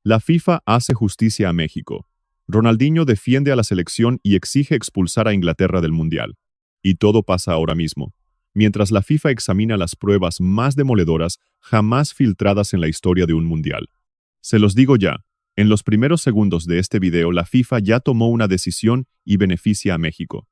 La FIFA hace justicia a México. Ronaldinho defiende a la selección y exige expulsar a Inglaterra del Mundial. Y todo pasa ahora mismo, mientras la FIFA examina las pruebas más demoledoras jamás filtradas en la historia de un Mundial. Se los digo ya, en los primeros segundos de este video la FIFA ya tomó una decisión y beneficia a México.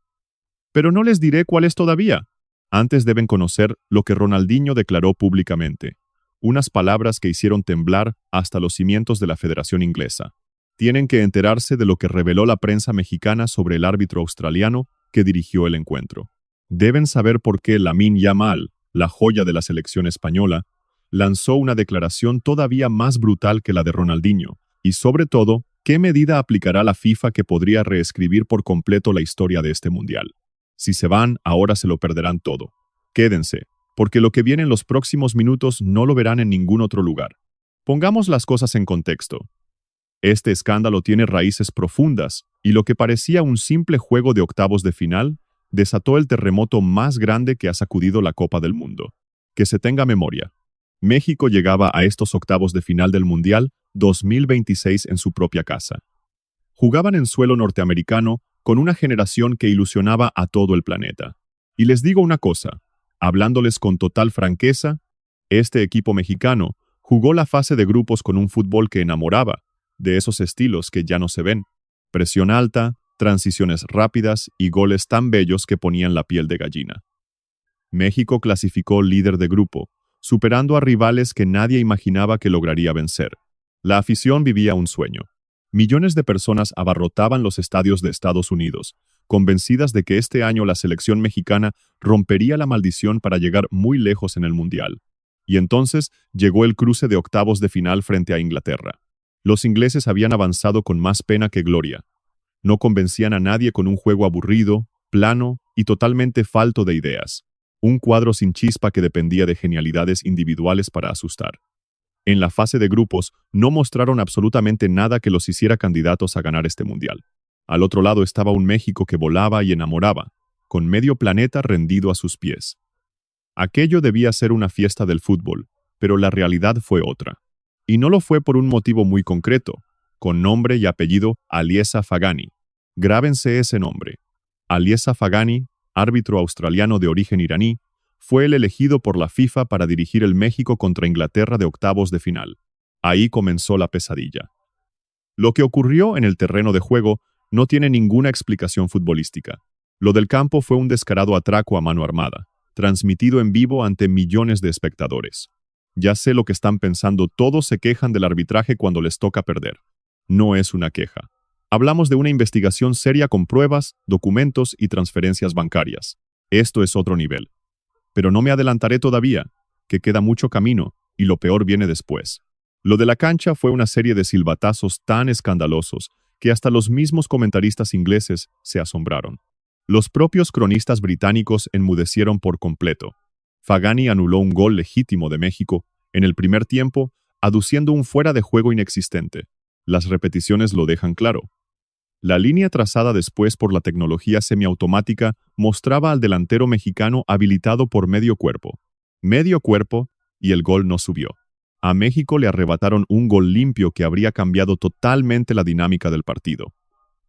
Pero no les diré cuál es todavía. Antes deben conocer lo que Ronaldinho declaró públicamente. Unas palabras que hicieron temblar hasta los cimientos de la Federación Inglesa. Tienen que enterarse de lo que reveló la prensa mexicana sobre el árbitro australiano que dirigió el encuentro. Deben saber por qué Lamine Yamal, la joya de la selección española, lanzó una declaración todavía más brutal que la de Ronaldinho, y sobre todo, qué medida aplicará la FIFA que podría reescribir por completo la historia de este mundial. Si se van, ahora se lo perderán todo. Quédense, porque lo que viene en los próximos minutos no lo verán en ningún otro lugar. Pongamos las cosas en contexto. Este escándalo tiene raíces profundas, y lo que parecía un simple juego de octavos de final, desató el terremoto más grande que ha sacudido la Copa del Mundo. Que se tenga memoria. México llegaba a estos octavos de final del Mundial 2026 en su propia casa. Jugaban en suelo norteamericano con una generación que ilusionaba a todo el planeta. Y les digo una cosa, hablándoles con total franqueza, este equipo mexicano jugó la fase de grupos con un fútbol que enamoraba, de esos estilos que ya no se ven. Presión alta, transiciones rápidas y goles tan bellos que ponían la piel de gallina. México clasificó líder de grupo, superando a rivales que nadie imaginaba que lograría vencer. La afición vivía un sueño. Millones de personas abarrotaban los estadios de Estados Unidos, convencidas de que este año la selección mexicana rompería la maldición para llegar muy lejos en el Mundial. Y entonces llegó el cruce de octavos de final frente a Inglaterra. Los ingleses habían avanzado con más pena que gloria. No convencían a nadie con un juego aburrido, plano y totalmente falto de ideas. Un cuadro sin chispa que dependía de genialidades individuales para asustar. En la fase de grupos no mostraron absolutamente nada que los hiciera candidatos a ganar este mundial. Al otro lado estaba un México que volaba y enamoraba, con medio planeta rendido a sus pies. Aquello debía ser una fiesta del fútbol, pero la realidad fue otra. Y no lo fue por un motivo muy concreto, con nombre y apellido Aliesa Fagani. Grábense ese nombre. Aliesa Fagani, árbitro australiano de origen iraní, fue el elegido por la FIFA para dirigir el México contra Inglaterra de octavos de final. Ahí comenzó la pesadilla. Lo que ocurrió en el terreno de juego no tiene ninguna explicación futbolística. Lo del campo fue un descarado atraco a mano armada, transmitido en vivo ante millones de espectadores. Ya sé lo que están pensando, todos se quejan del arbitraje cuando les toca perder. No es una queja. Hablamos de una investigación seria con pruebas, documentos y transferencias bancarias. Esto es otro nivel. Pero no me adelantaré todavía, que queda mucho camino, y lo peor viene después. Lo de la cancha fue una serie de silbatazos tan escandalosos que hasta los mismos comentaristas ingleses se asombraron. Los propios cronistas británicos enmudecieron por completo. Fagani anuló un gol legítimo de México en el primer tiempo, aduciendo un fuera de juego inexistente. Las repeticiones lo dejan claro. La línea trazada después por la tecnología semiautomática mostraba al delantero mexicano habilitado por medio cuerpo, y el gol no subió. A México le arrebataron un gol limpio que habría cambiado totalmente la dinámica del partido.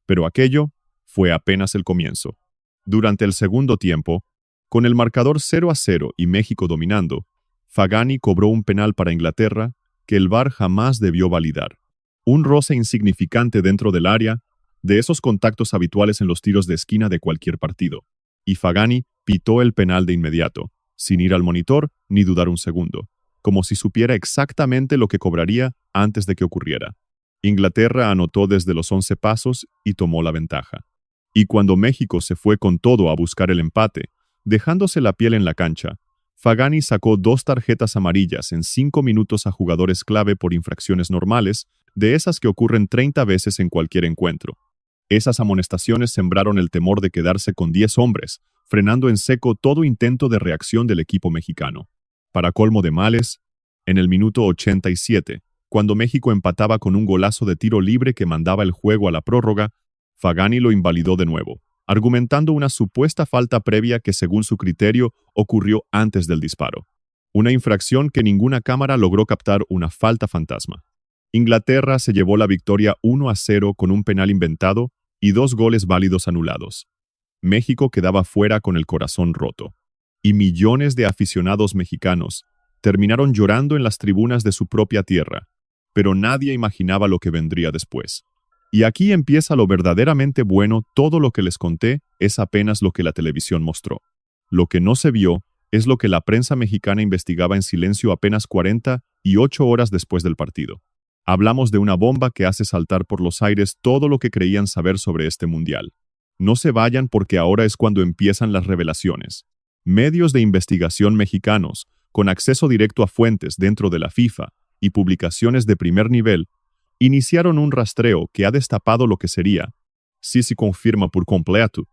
Pero aquello fue apenas el comienzo. Durante el segundo tiempo, con el marcador 0-0 y México dominando, Fagani cobró un penal para Inglaterra que el VAR jamás debió validar. Un roce insignificante dentro del área, de esos contactos habituales en los tiros de esquina de cualquier partido. Y Fagani pitó el penal de inmediato, sin ir al monitor ni dudar un segundo, como si supiera exactamente lo que cobraría antes de que ocurriera. Inglaterra anotó desde los 11 pasos y tomó la ventaja. Y cuando México se fue con todo a buscar el empate, dejándose la piel en la cancha, Fagani sacó 2 tarjetas amarillas en 5 minutos a jugadores clave por infracciones normales, de esas que ocurren 30 veces en cualquier encuentro. Esas amonestaciones sembraron el temor de quedarse con 10 hombres, frenando en seco todo intento de reacción del equipo mexicano. Para colmo de males, en el minuto 87, cuando México empataba con un golazo de tiro libre que mandaba el juego a la prórroga, Fagani lo invalidó de nuevo, argumentando una supuesta falta previa que según su criterio ocurrió antes del disparo. Una infracción que ninguna cámara logró captar, una falta fantasma. Inglaterra se llevó la victoria 1-0 con un penal inventado y 2 goles válidos anulados. México quedaba fuera con el corazón roto. Y millones de aficionados mexicanos terminaron llorando en las tribunas de su propia tierra, pero nadie imaginaba lo que vendría después. Y aquí empieza lo verdaderamente bueno. Todo lo que les conté es apenas lo que la televisión mostró. Lo que no se vio es lo que la prensa mexicana investigaba en silencio apenas 48 horas después del partido. Hablamos de una bomba que hace saltar por los aires todo lo que creían saber sobre este mundial. No se vayan porque ahora es cuando empiezan las revelaciones. Medios de investigación mexicanos, con acceso directo a fuentes dentro de la FIFA y publicaciones de primer nivel, iniciaron un rastreo que ha destapado lo que sería, si se confirma por completo,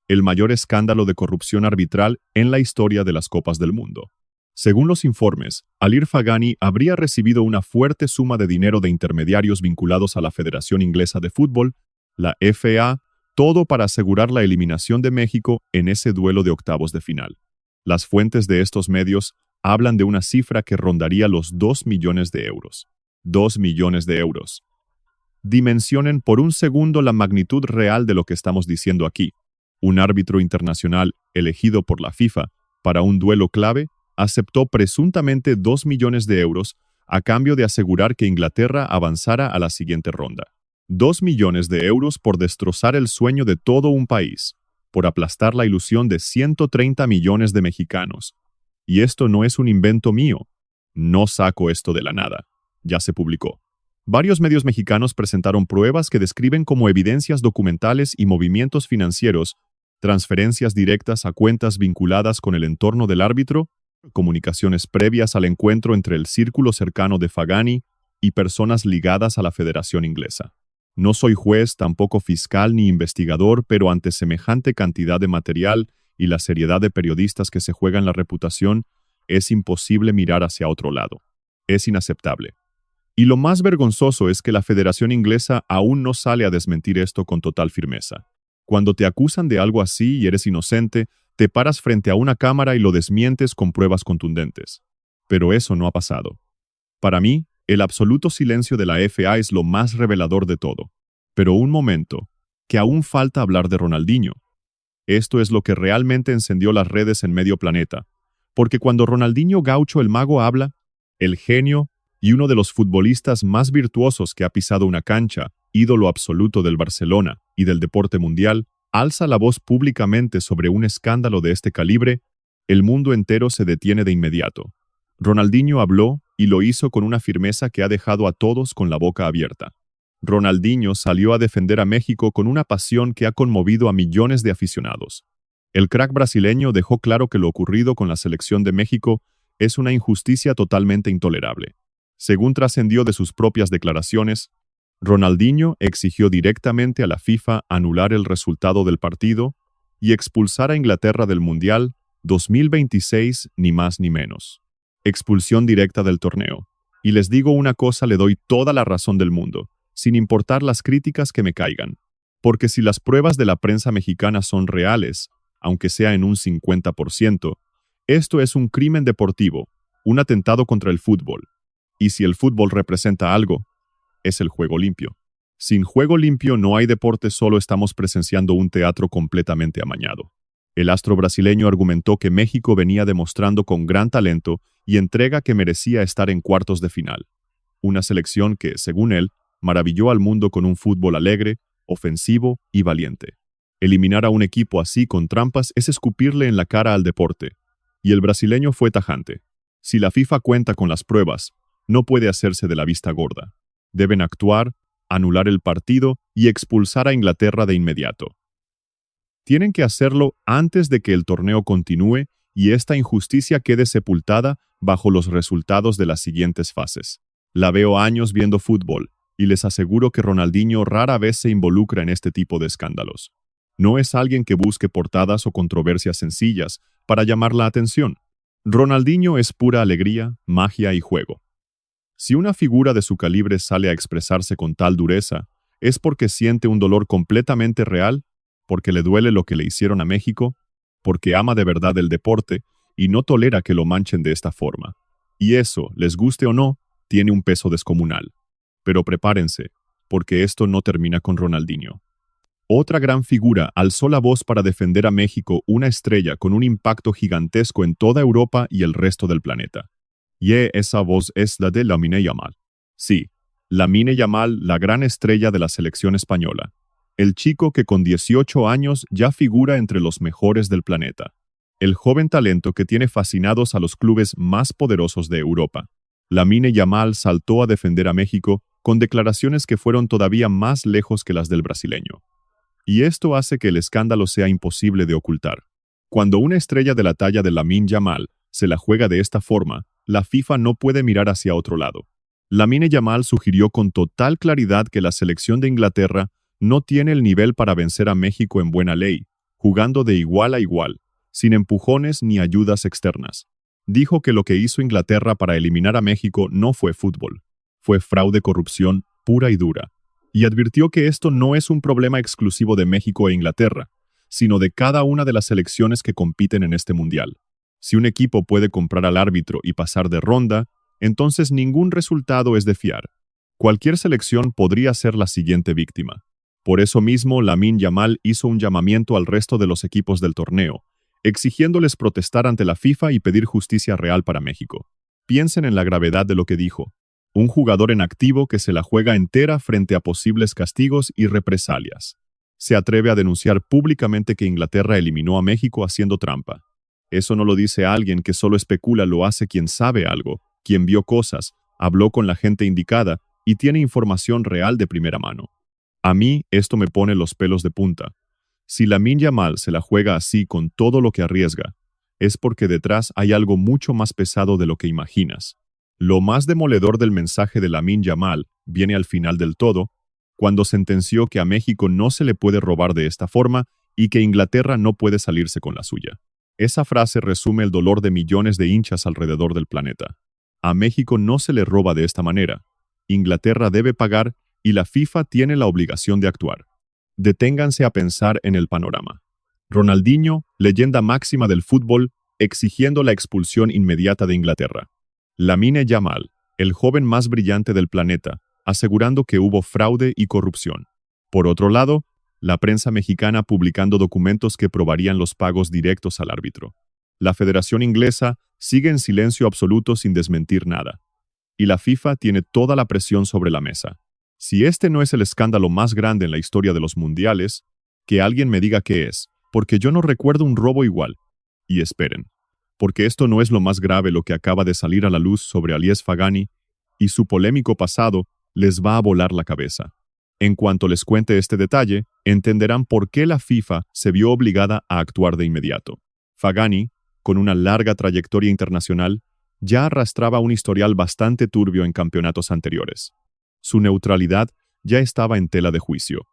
el mayor escándalo de corrupción arbitral en la historia de las Copas del Mundo. Según los informes, Alir Fagani habría recibido una fuerte suma de dinero de intermediarios vinculados a la Federación Inglesa de Fútbol, la FA, todo para asegurar la eliminación de México en ese duelo de octavos de final. Las fuentes de estos medios hablan de una cifra que rondaría los 2 millones de euros. 2 millones de euros. Dimensionen por un segundo la magnitud real de lo que estamos diciendo aquí. Un árbitro internacional elegido por la FIFA para un duelo clave aceptó presuntamente 2 millones de euros a cambio de asegurar que Inglaterra avanzara a la siguiente ronda. 2 millones de euros por destrozar el sueño de todo un país, por aplastar la ilusión de 130 millones de mexicanos. Y esto no es un invento mío. No saco esto de la nada. Ya se publicó. Varios medios mexicanos presentaron pruebas que describen como evidencias documentales y movimientos financieros, transferencias directas a cuentas vinculadas con el entorno del árbitro, comunicaciones previas al encuentro entre el círculo cercano de Fagani y personas ligadas a la Federación Inglesa. No soy juez, tampoco fiscal ni investigador, pero ante semejante cantidad de material y la seriedad de periodistas que se juegan la reputación, es imposible mirar hacia otro lado. Es inaceptable. Y lo más vergonzoso es que la Federación Inglesa aún no sale a desmentir esto con total firmeza. Cuando te acusan de algo así y eres inocente, te paras frente a una cámara y lo desmientes con pruebas contundentes. Pero eso no ha pasado. Para mí, el absoluto silencio de la FA es lo más revelador de todo. Pero un momento, que aún falta hablar de Ronaldinho. Esto es lo que realmente encendió las redes en medio planeta. Porque cuando Ronaldinho Gaucho el Mago habla, el genio y uno de los futbolistas más virtuosos que ha pisado una cancha, ídolo absoluto del Barcelona y del deporte mundial, alza la voz públicamente sobre un escándalo de este calibre, el mundo entero se detiene de inmediato. Ronaldinho habló y lo hizo con una firmeza que ha dejado a todos con la boca abierta. Ronaldinho salió a defender a México con una pasión que ha conmovido a millones de aficionados. El crack brasileño dejó claro que lo ocurrido con la selección de México es una injusticia totalmente intolerable. Según trascendió de sus propias declaraciones, Ronaldinho exigió directamente a la FIFA anular el resultado del partido y expulsar a Inglaterra del Mundial 2026, ni más ni menos. Expulsión directa del torneo. Y les digo una cosa, le doy toda la razón del mundo, sin importar las críticas que me caigan. Porque si las pruebas de la prensa mexicana son reales, aunque sea en un 50%, esto es un crimen deportivo, un atentado contra el fútbol. Y si el fútbol representa algo, es el juego limpio. Sin juego limpio no hay deporte, solo estamos presenciando un teatro completamente amañado. El astro brasileño argumentó que México venía demostrando con gran talento y entrega que merecía estar en cuartos de final. Una selección que, según él, maravilló al mundo con un fútbol alegre, ofensivo y valiente. Eliminar a un equipo así con trampas es escupirle en la cara al deporte. Y el brasileño fue tajante. Si la FIFA cuenta con las pruebas, no puede hacerse de la vista gorda. Deben actuar, anular el partido y expulsar a Inglaterra de inmediato. Tienen que hacerlo antes de que el torneo continúe y esta injusticia quede sepultada bajo los resultados de las siguientes fases. La veo años viendo fútbol y les aseguro que Ronaldinho rara vez se involucra en este tipo de escándalos. No es alguien que busque portadas o controversias sencillas para llamar la atención. Ronaldinho es pura alegría, magia y juego. Si una figura de su calibre sale a expresarse con tal dureza, es porque siente un dolor completamente real, porque le duele lo que le hicieron a México, porque ama de verdad el deporte y no tolera que lo manchen de esta forma. Y eso, les guste o no, tiene un peso descomunal. Pero prepárense, porque esto no termina con Ronaldinho. Otra gran figura alzó la voz para defender a México, una estrella con un impacto gigantesco en toda Europa y el resto del planeta. Y esa voz es la de Lamine Yamal. Sí, Lamine Yamal, la gran estrella de la selección española. El chico que con 18 años ya figura entre los mejores del planeta. El joven talento que tiene fascinados a los clubes más poderosos de Europa. Lamine Yamal saltó a defender a México con declaraciones que fueron todavía más lejos que las del brasileño. Y esto hace que el escándalo sea imposible de ocultar. Cuando una estrella de la talla de Lamine Yamal se la juega de esta forma, la FIFA no puede mirar hacia otro lado. Lamine Yamal sugirió con total claridad que la selección de Inglaterra no tiene el nivel para vencer a México en buena ley, jugando de igual a igual, sin empujones ni ayudas externas. Dijo que lo que hizo Inglaterra para eliminar a México no fue fútbol, fue fraude, corrupción pura y dura. Y advirtió que esto no es un problema exclusivo de México e Inglaterra, sino de cada una de las selecciones que compiten en este mundial. Si un equipo puede comprar al árbitro y pasar de ronda, entonces ningún resultado es de fiar. Cualquier selección podría ser la siguiente víctima. Por eso mismo, Lamine Yamal hizo un llamamiento al resto de los equipos del torneo, exigiéndoles protestar ante la FIFA y pedir justicia real para México. Piensen en la gravedad de lo que dijo. Un jugador en activo que se la juega entera frente a posibles castigos y represalias. Se atreve a denunciar públicamente que Inglaterra eliminó a México haciendo trampa. Eso no lo dice alguien que solo especula, lo hace quien sabe algo, quien vio cosas, habló con la gente indicada y tiene información real de primera mano. A mí esto me pone los pelos de punta. Si Lamine Yamal se la juega así con todo lo que arriesga, es porque detrás hay algo mucho más pesado de lo que imaginas. Lo más demoledor del mensaje de Lamine Yamal viene al final del todo, cuando sentenció que a México no se le puede robar de esta forma y que Inglaterra no puede salirse con la suya. Esa frase resume el dolor de millones de hinchas alrededor del planeta. A México no se le roba de esta manera. Inglaterra debe pagar y la FIFA tiene la obligación de actuar. Deténganse a pensar en el panorama. Ronaldinho, leyenda máxima del fútbol, exigiendo la expulsión inmediata de Inglaterra. Lamine Yamal, el joven más brillante del planeta, asegurando que hubo fraude y corrupción. Por otro lado, la prensa mexicana publicando documentos que probarían los pagos directos al árbitro. La Federación Inglesa sigue en silencio absoluto sin desmentir nada. Y la FIFA tiene toda la presión sobre la mesa. Si este no es el escándalo más grande en la historia de los mundiales, que alguien me diga qué es, porque yo no recuerdo un robo igual. Y esperen. Porque esto no es lo más grave. Lo que acaba de salir a la luz sobre Alies Fagani y su polémico pasado les va a volar la cabeza. En cuanto les cuente este detalle, entenderán por qué la FIFA se vio obligada a actuar de inmediato. Fagani, con una larga trayectoria internacional, ya arrastraba un historial bastante turbio en campeonatos anteriores. Su neutralidad ya estaba en tela de juicio.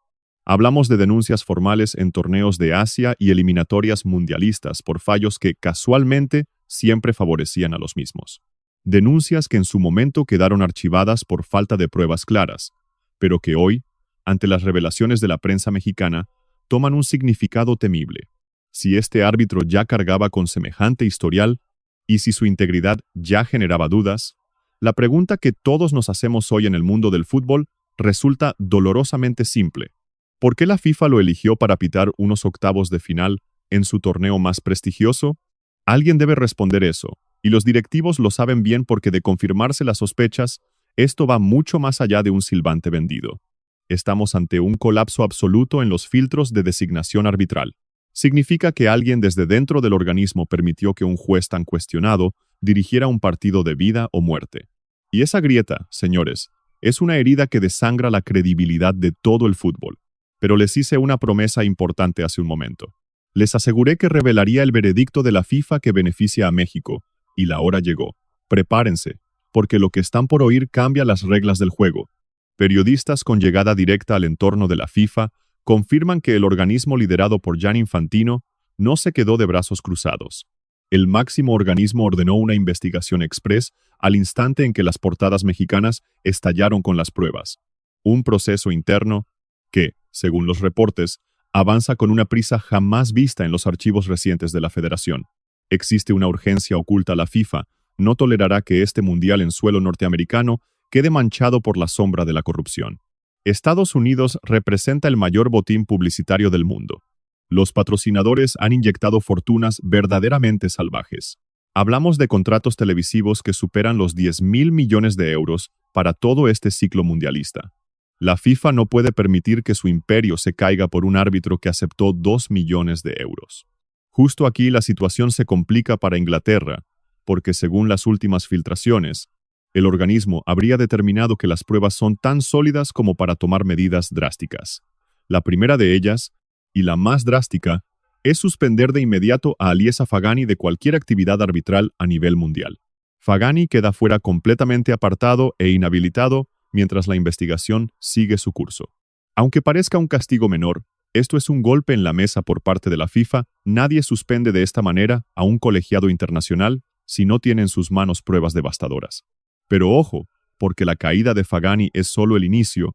Hablamos de denuncias formales en torneos de Asia y eliminatorias mundialistas por fallos que, casualmente, siempre favorecían a los mismos. Denuncias que en su momento quedaron archivadas por falta de pruebas claras, pero que hoy, ante las revelaciones de la prensa mexicana, toman un significado temible. Si este árbitro ya cargaba con semejante historial, y si su integridad ya generaba dudas, la pregunta que todos nos hacemos hoy en el mundo del fútbol resulta dolorosamente simple. ¿Por qué la FIFA lo eligió para pitar unos octavos de final en su torneo más prestigioso? Alguien debe responder eso, y los directivos lo saben bien porque de confirmarse las sospechas, esto va mucho más allá de un silbante vendido. Estamos ante un colapso absoluto en los filtros de designación arbitral. Significa que alguien desde dentro del organismo permitió que un juez tan cuestionado dirigiera un partido de vida o muerte. Y esa grieta, señores, es una herida que desangra la credibilidad de todo el fútbol. Pero les hice una promesa importante hace un momento. Les aseguré que revelaría el veredicto de la FIFA que beneficia a México, y la hora llegó. Prepárense, porque lo que están por oír cambia las reglas del juego. Periodistas con llegada directa al entorno de la FIFA confirman que el organismo liderado por Gianni Infantino no se quedó de brazos cruzados. El máximo organismo ordenó una investigación express al instante en que las portadas mexicanas estallaron con las pruebas. Un proceso interno que, según los reportes, avanza con una prisa jamás vista en los archivos recientes de la Federación. Existe una urgencia oculta. La FIFA no tolerará que este mundial en suelo norteamericano quede manchado por la sombra de la corrupción. Estados Unidos representa el mayor botín publicitario del mundo. Los patrocinadores han inyectado fortunas verdaderamente salvajes. Hablamos de contratos televisivos que superan los 10.000 millones de euros para todo este ciclo mundialista. La FIFA no puede permitir que su imperio se caiga por un árbitro que aceptó 2 millones de euros. Justo aquí la situación se complica para Inglaterra, porque según las últimas filtraciones, el organismo habría determinado que las pruebas son tan sólidas como para tomar medidas drásticas. La primera de ellas, y la más drástica, es suspender de inmediato a Aliesa Fagani de cualquier actividad arbitral a nivel mundial. Fagani queda fuera completamente apartado e inhabilitado mientras la investigación sigue su curso. Aunque parezca un castigo menor, esto es un golpe en la mesa por parte de la FIFA. Nadie suspende de esta manera a un colegiado internacional si no tiene en sus manos pruebas devastadoras. Pero ojo, porque la caída de Fagani es solo el inicio,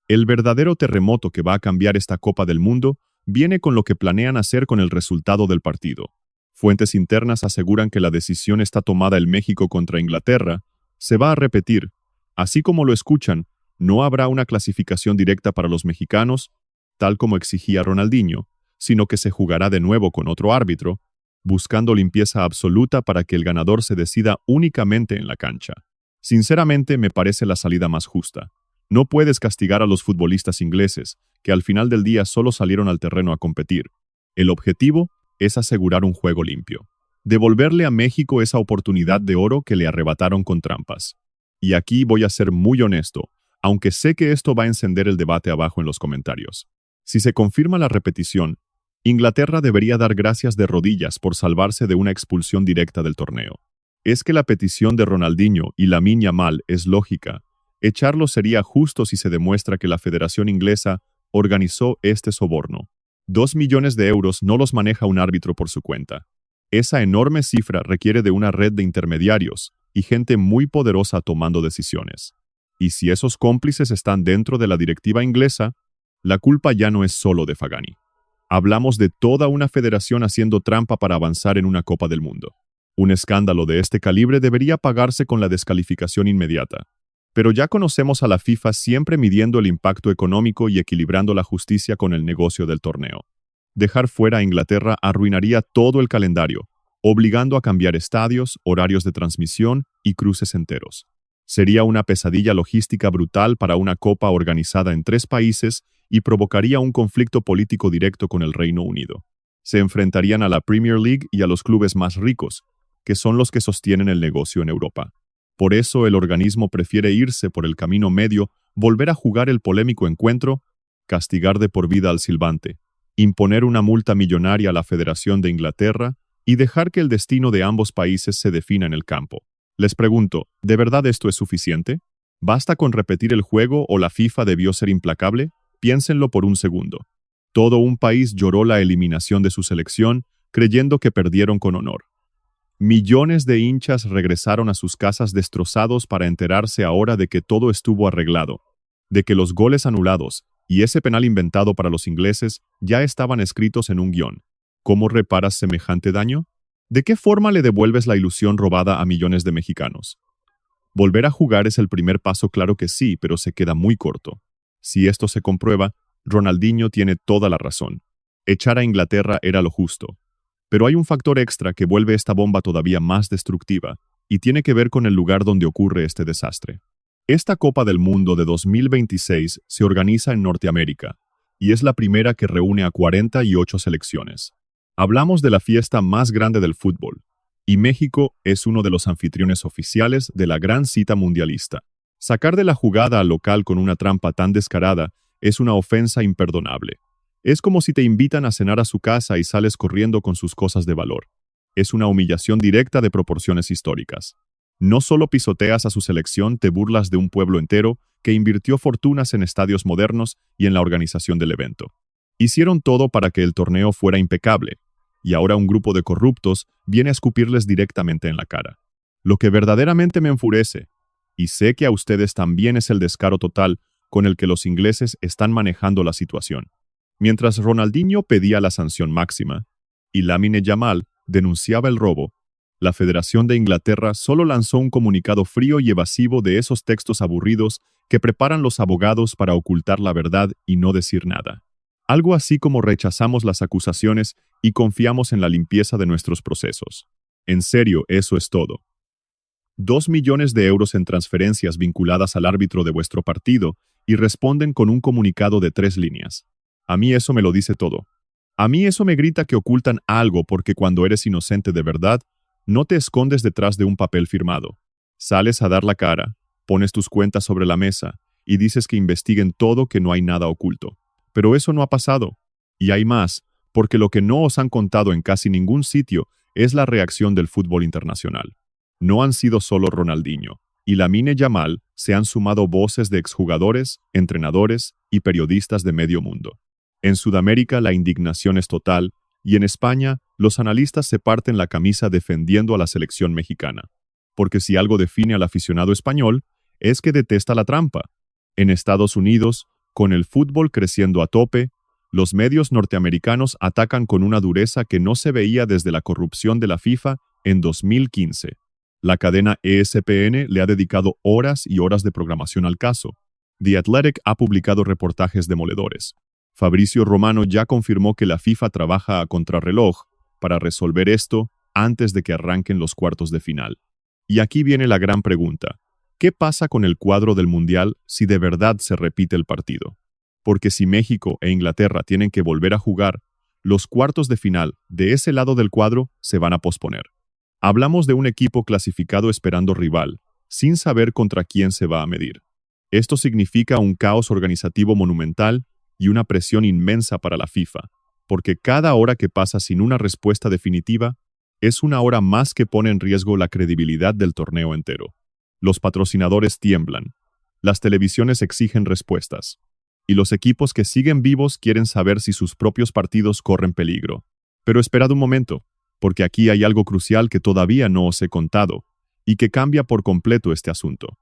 el verdadero terremoto que va a cambiar esta Copa del Mundo viene con lo que planean hacer con el resultado del partido. Fuentes internas aseguran que la decisión está tomada en México contra Inglaterra, se va a repetir. Así como lo escuchan, no habrá una clasificación directa para los mexicanos, tal como exigía Ronaldinho, sino que se jugará de nuevo con otro árbitro, buscando limpieza absoluta para que el ganador se decida únicamente en la cancha. Sinceramente, me parece la salida más justa. No puedes castigar a los futbolistas ingleses, que al final del día solo salieron al terreno a competir. El objetivo es asegurar un juego limpio. Devolverle a México esa oportunidad de oro que le arrebataron con trampas. Y aquí voy a ser muy honesto, aunque sé que esto va a encender el debate abajo en los comentarios. Si se confirma la repetición, Inglaterra debería dar gracias de rodillas por salvarse de una expulsión directa del torneo. Es que la petición de Ronaldinho y Lamine Yamal es lógica. Echarlo sería justo si se demuestra que la Federación Inglesa organizó este soborno. 2 millones de euros no los maneja un árbitro por su cuenta. Esa enorme cifra requiere de una red de intermediarios y gente muy poderosa tomando decisiones. Y si esos cómplices están dentro de la directiva inglesa, la culpa ya no es solo de Fagani. Hablamos de toda una federación haciendo trampa para avanzar en una Copa del Mundo. Un escándalo de este calibre debería pagarse con la descalificación inmediata. Pero ya conocemos a la FIFA siempre midiendo el impacto económico y equilibrando la justicia con el negocio del torneo. Dejar fuera a Inglaterra arruinaría todo el calendario, obligando a cambiar estadios, horarios de transmisión y cruces enteros. Sería una pesadilla logística brutal para una copa organizada en 3 países y provocaría un conflicto político directo con el Reino Unido. Se enfrentarían a la Premier League y a los clubes más ricos, que son los que sostienen el negocio en Europa. Por eso el organismo prefiere irse por el camino medio, volver a jugar el polémico encuentro, castigar de por vida al silbante, imponer una multa millonaria a la Federación de Inglaterra y dejar que el destino de ambos países se defina en el campo. Les pregunto, ¿de verdad esto es suficiente? ¿Basta con repetir el juego o la FIFA debió ser implacable? Piénsenlo por un segundo. Todo un país lloró la eliminación de su selección, creyendo que perdieron con honor. Millones de hinchas regresaron a sus casas destrozados para enterarse ahora de que todo estuvo arreglado, de que los goles anulados y ese penal inventado para los ingleses ya estaban escritos en un guión. ¿Cómo reparas semejante daño? ¿De qué forma le devuelves la ilusión robada a millones de mexicanos? Volver a jugar es el primer paso, claro que sí, pero se queda muy corto. Si esto se comprueba, Ronaldinho tiene toda la razón. Echar a Inglaterra era lo justo. Pero hay un factor extra que vuelve esta bomba todavía más destructiva, y tiene que ver con el lugar donde ocurre este desastre. Esta Copa del Mundo de 2026 se organiza en Norteamérica, y es la primera que reúne a 48 selecciones. Hablamos de la fiesta más grande del fútbol, y México es uno de los anfitriones oficiales de la gran cita mundialista. Sacar de la jugada al local con una trampa tan descarada es una ofensa imperdonable. Es como si te invitan a cenar a su casa y sales corriendo con sus cosas de valor. Es una humillación directa de proporciones históricas. No solo pisoteas a su selección, te burlas de un pueblo entero que invirtió fortunas en estadios modernos y en la organización del evento. Hicieron todo para que el torneo fuera impecable, y ahora un grupo de corruptos viene a escupirles directamente en la cara. Lo que verdaderamente me enfurece, y sé que a ustedes también, es el descaro total con el que los ingleses están manejando la situación. Mientras Ronaldinho pedía la sanción máxima y Lamine Yamal denunciaba el robo, La Federación de Inglaterra solo lanzó un comunicado frío y evasivo de esos textos aburridos que preparan los abogados para ocultar la verdad y no decir nada. Algo así como rechazamos las acusaciones y confiamos en la limpieza de nuestros procesos. En serio, eso es todo. 2 millones de euros en transferencias vinculadas al árbitro de vuestro partido y responden con un comunicado de 3 líneas. A mí eso me lo dice todo. A mí eso me grita que ocultan algo porque cuando eres inocente de verdad, no te escondes detrás de un papel firmado. Sales a dar la cara, pones tus cuentas sobre la mesa y dices que investiguen todo, que no hay nada oculto. Pero eso no ha pasado. Y hay más, porque lo que no os han contado en casi ningún sitio es la reacción del fútbol internacional. No han sido solo Ronaldinho y Lamine Yamal, se han sumado voces de exjugadores, entrenadores y periodistas de medio mundo. En Sudamérica la indignación es total y en España los analistas se parten la camisa defendiendo a la selección mexicana. Porque si algo define al aficionado español, es que detesta la trampa. En Estados Unidos, con el fútbol creciendo a tope, los medios norteamericanos atacan con una dureza que no se veía desde la corrupción de la FIFA en 2015. La cadena ESPN le ha dedicado horas y horas de programación al caso. The Athletic ha publicado reportajes demoledores. Fabrizio Romano ya confirmó que la FIFA trabaja a contrarreloj para resolver esto antes de que arranquen los cuartos de final. Y aquí viene la gran pregunta. ¿Qué pasa con el cuadro del Mundial si de verdad se repite el partido? Porque si México e Inglaterra tienen que volver a jugar, los cuartos de final de ese lado del cuadro se van a posponer. Hablamos de un equipo clasificado esperando rival, sin saber contra quién se va a medir. Esto significa un caos organizativo monumental y una presión inmensa para la FIFA, porque cada hora que pasa sin una respuesta definitiva es una hora más que pone en riesgo la credibilidad del torneo entero. Los patrocinadores tiemblan, las televisiones exigen respuestas, y los equipos que siguen vivos quieren saber si sus propios partidos corren peligro. Pero esperad un momento, porque aquí hay algo crucial que todavía no os he contado, y que cambia por completo este asunto.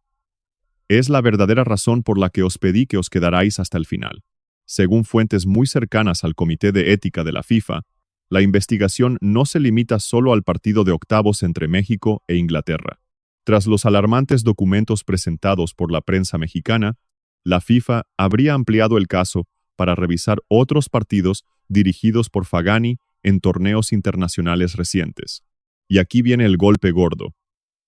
Es la verdadera razón por la que os pedí que os quedarais hasta el final. Según fuentes muy cercanas al Comité de Ética de la FIFA, la investigación no se limita solo al partido de octavos entre México e Inglaterra. Tras los alarmantes documentos presentados por la prensa mexicana, la FIFA habría ampliado el caso para revisar otros partidos dirigidos por Fagani en torneos internacionales recientes. Y aquí viene el golpe gordo.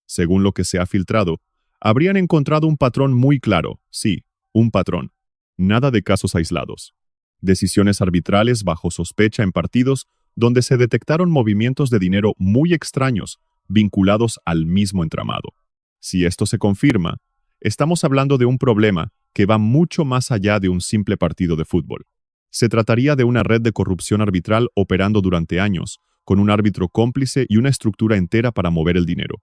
Según lo que se ha filtrado, habrían encontrado un patrón muy claro, sí, un patrón. Nada de casos aislados. Decisiones arbitrales bajo sospecha en partidos donde se detectaron movimientos de dinero muy extraños vinculados al mismo entramado. Si esto se confirma, estamos hablando de un problema que va mucho más allá de un simple partido de fútbol. Se trataría de una red de corrupción arbitral operando durante años, con un árbitro cómplice y una estructura entera para mover el dinero.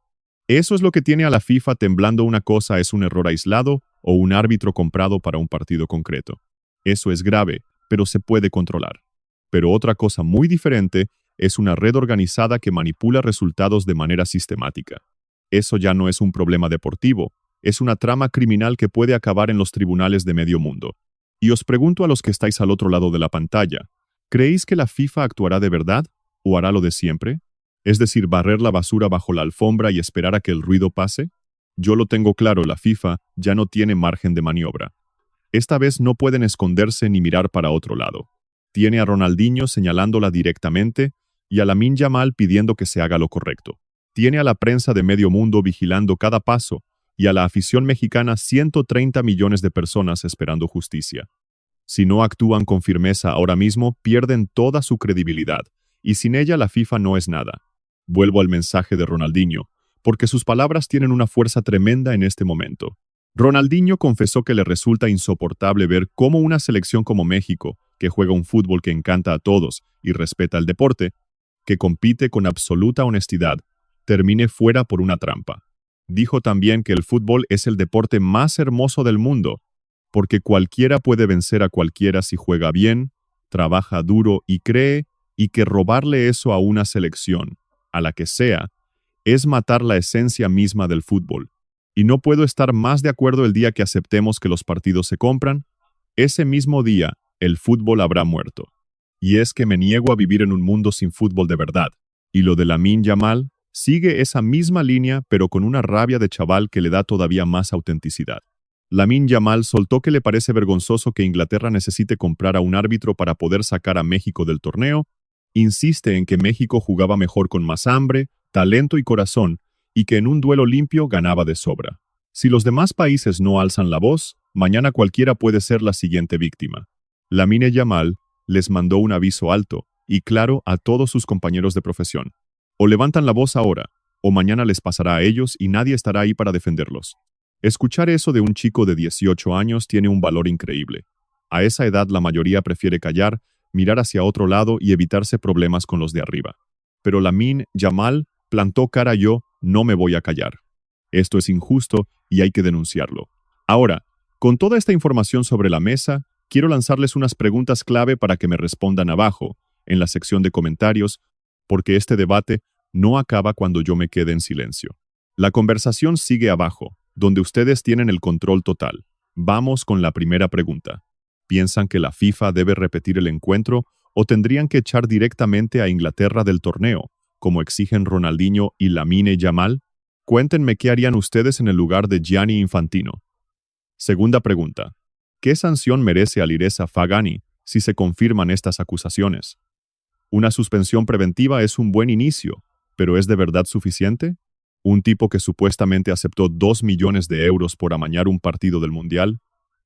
Eso es lo que tiene a la FIFA temblando. Una cosa es un error aislado o un árbitro comprado para un partido concreto. Eso es grave, pero se puede controlar. Pero otra cosa muy diferente es una red organizada que manipula resultados de manera sistemática. Eso ya no es un problema deportivo, es una trama criminal que puede acabar en los tribunales de medio mundo. Y os pregunto a los que estáis al otro lado de la pantalla, ¿creéis que la FIFA actuará de verdad o hará lo de siempre? Es decir, barrer la basura bajo la alfombra y esperar a que el ruido pase. Yo lo tengo claro, la FIFA ya no tiene margen de maniobra. Esta vez no pueden esconderse ni mirar para otro lado. Tiene a Ronaldinho señalándola directamente y a Lamine Yamal pidiendo que se haga lo correcto. Tiene a la prensa de medio mundo vigilando cada paso y a la afición mexicana 130 millones de personas esperando justicia. Si no actúan con firmeza ahora mismo, pierden toda su credibilidad, y sin ella la FIFA no es nada. Vuelvo al mensaje de Ronaldinho, porque sus palabras tienen una fuerza tremenda en este momento. Ronaldinho confesó que le resulta insoportable ver cómo una selección como México, que juega un fútbol que encanta a todos y respeta el deporte, que compite con absoluta honestidad, termine fuera por una trampa. Dijo también que el fútbol es el deporte más hermoso del mundo, porque cualquiera puede vencer a cualquiera si juega bien, trabaja duro y cree, y que robarle eso a una selección, a la que sea, es matar la esencia misma del fútbol. Y no puedo estar más de acuerdo. El día que aceptemos que los partidos se compran, ese mismo día el fútbol habrá muerto. Y es que me niego a vivir en un mundo sin fútbol de verdad. Y lo de Lamine Yamal, sigue esa misma línea pero con una rabia de chaval que le da todavía más autenticidad. Lamine Yamal soltó que le parece vergonzoso que Inglaterra necesite comprar a un árbitro para poder sacar a México del torneo, insiste en que México jugaba mejor con más hambre, talento y corazón, y que en un duelo limpio ganaba de sobra. Si los demás países no alzan la voz, mañana cualquiera puede ser la siguiente víctima. Lamine Yamal les mandó un aviso alto y claro a todos sus compañeros de profesión. O levantan la voz ahora, o mañana les pasará a ellos y nadie estará ahí para defenderlos. Escuchar eso de un chico de 18 años tiene un valor increíble. A esa edad la mayoría prefiere callar, mirar hacia otro lado y evitarse problemas con los de arriba. Pero Lamine Yamal plantó cara: yo no me voy a callar. Esto es injusto y hay que denunciarlo. Ahora, con toda esta información sobre la mesa, quiero lanzarles unas preguntas clave para que me respondan abajo, en la sección de comentarios, porque este debate no acaba cuando yo me quede en silencio. La conversación sigue abajo, donde ustedes tienen el control total. Vamos con la primera pregunta. ¿Piensan que la FIFA debe repetir el encuentro o tendrían que echar directamente a Inglaterra del torneo, como exigen Ronaldinho y Lamine Yamal? Cuéntenme qué harían ustedes en el lugar de Gianni Infantino. Segunda pregunta. ¿Qué sanción merece Alireza Fagani si se confirman estas acusaciones? Una suspensión preventiva es un buen inicio, pero ¿es de verdad suficiente? ¿Un tipo que supuestamente aceptó 2 millones de euros por amañar un partido del Mundial?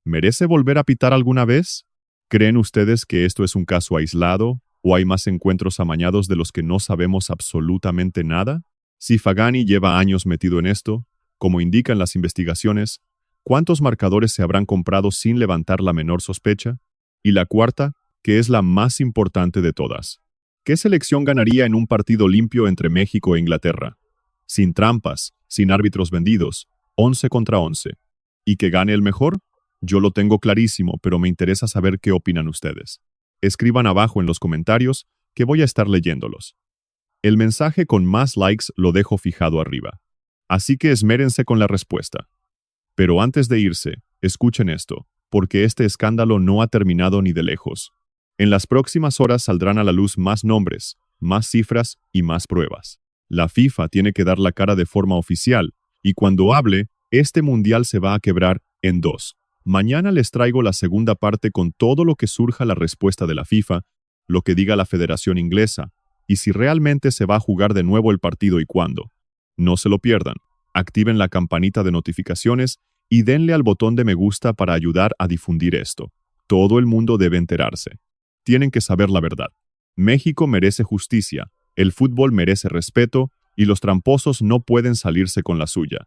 ¿Merece volver a pitar alguna vez? ¿Creen ustedes que esto es un caso aislado o hay más encuentros amañados de los que no sabemos absolutamente nada? Si Fagani lleva años metido en esto, como indican las investigaciones, ¿cuántos marcadores se habrán comprado sin levantar la menor sospecha? Y la cuarta, que es la más importante de todas. ¿Qué selección ganaría en un partido limpio entre México e Inglaterra? Sin trampas, sin árbitros vendidos, 11 contra 11. ¿Y que gane el mejor? Yo lo tengo clarísimo, pero me interesa saber qué opinan ustedes. Escriban abajo en los comentarios, que voy a estar leyéndolos. El mensaje con más likes lo dejo fijado arriba. Así que esmérense con la respuesta. Pero antes de irse, escuchen esto, porque este escándalo no ha terminado ni de lejos. En las próximas horas saldrán a la luz más nombres, más cifras y más pruebas. La FIFA tiene que dar la cara de forma oficial, y cuando hable, este mundial se va a quebrar en dos. Mañana les traigo la segunda parte con todo lo que surja la respuesta de la FIFA, lo que diga la Federación Inglesa, y si realmente se va a jugar de nuevo el partido y cuándo. No se lo pierdan, activen la campanita de notificaciones y denle al botón de me gusta para ayudar a difundir esto. Todo el mundo debe enterarse. Tienen que saber la verdad. México merece justicia, el fútbol merece respeto y los tramposos no pueden salirse con la suya.